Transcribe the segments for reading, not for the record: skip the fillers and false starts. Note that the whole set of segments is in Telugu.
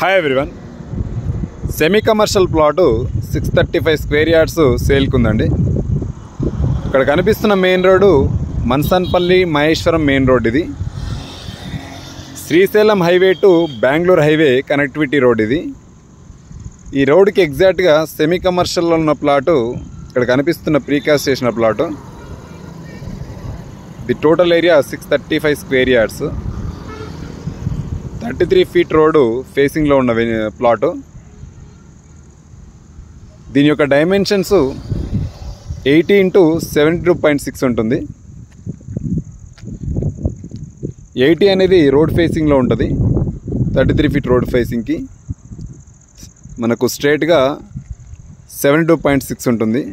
Hi everyone, semi commercial plot 635 square yards సేల్కి ఉందండి. ఇక్కడ కనిపిస్తున్న main road Mansanpally Maheshwaram main road. ఇది Srisailam highway to Bengaluru highway connectivity road. ఇది ఈ రోడ్డుకి ఎగ్జాక్ట్గా సెమీ కమర్షియల్లో ఉన్న ప్లాటు ఇక్కడ కనిపిస్తున్న ప్రీకాస్ట్ చేసిన plot. The total area 635 square yards, 33 feet road ఫేసింగ్లో ఉన్న ప్లాటు. దీని యొక్క డైమెన్షన్స్ 80 × 72.6 ఉంటుంది. 80 అనేది రోడ్ ఫేసింగ్లో ఉంటుంది, 33 ఫీట్ రోడ్ ఫేసింగ్కి మనకు స్ట్రేట్గా 72.6 ఉంటుంది.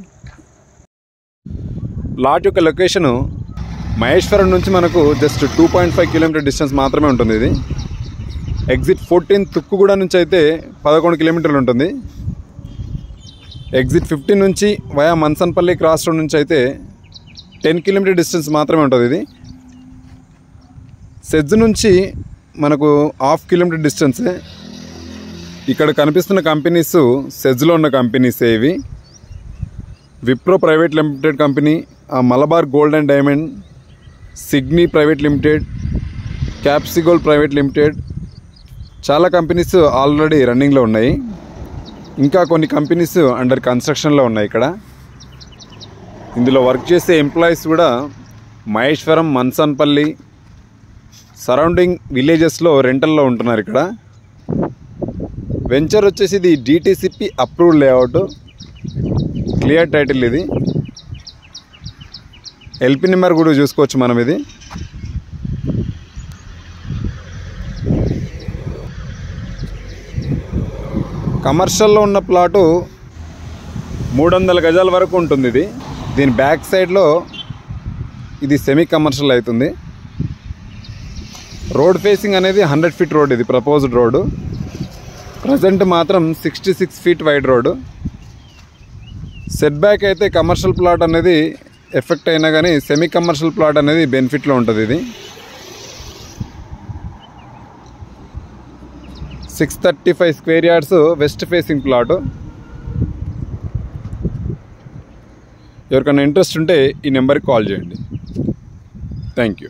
ప్లాట్ యొక్క లొకేషను మహేశ్వరం నుంచి మనకు జస్ట్ 2.5 కిలోమీటర్ డిస్టెన్స్ మాత్రమే ఉంటుంది. ఇది ఎగ్జిట్ 14 తుక్కుగూడ నుంచి అయితే 11 కిలోమీటర్లు ఉంటుంది. ఎగ్జిట్ 15 నుంచి వయా మన్సన్పల్లి క్రాస్ రోడ్ నుంచి అయితే 10 కిలోమీటర్ డిస్టెన్స్ మాత్రమే ఉంటుంది. ఇది సెజ్ నుంచి మనకు 1/2 కిలోమీటర్ డిస్టెన్సే. ఇక్కడ కనిపిస్తున్న కంపెనీస్ సెజ్లో ఉన్న కంపెనీసే. ఇవి Wipro private limited company, Malabar gold and diamond, సిగ్నీ ప్రైవేట్ లిమిటెడ్, క్యాప్సిగోల్ ప్రైవేట్ లిమిటెడ్, చాలా కంపెనీస్ ఆల్రెడీ రన్నింగ్లో ఉన్నాయి. ఇంకా కొన్ని కంపెనీస్ అండర్ కన్స్ట్రక్షన్లో ఉన్నాయి. ఇక్కడ ఇందులో వర్క్ చేసే ఎంప్లాయీస్ కూడా మహేశ్వరం, మన్సన్పల్లి సరౌండింగ్ విలేజెస్లో రెంటల్లో ఉంటున్నారు. ఇక్కడ వెంచర్ వచ్చేసి ఇది DTCP approved layout, clear title. ఇది ఎల్పి నెంబర్ కూడా చూసుకోవచ్చు మనం. ఇది కమర్షియల్లో ఉన్న ప్లాటు 300 గజాల వరకు ఉంటుంది. ఇది దీని బ్యాక్ సైడ్లో ఇది సెమీ కమర్షియల్ అవుతుంది. రోడ్ ఫేసింగ్ అనేది 100 ఫీట్ రోడ్. ఇది ప్రపోజ్డ్ రోడ్డు. ప్రజెంట్ మాత్రం 66 feet wide road. Set back అయితే కమర్షియల్ ప్లాట్ అనేది ఎఫెక్ట్ అయినా కానీ సెమీ కమర్షియల్ ప్లాట్ అనేది బెనిఫిట్లో ఉంటుంది. ఇది 635 square yards west facing plot. ఎవరికైనా ఇంట్రెస్ట్ ఉంటే ఈ నెంబర్కి కాల్ చేయండి. Thank you.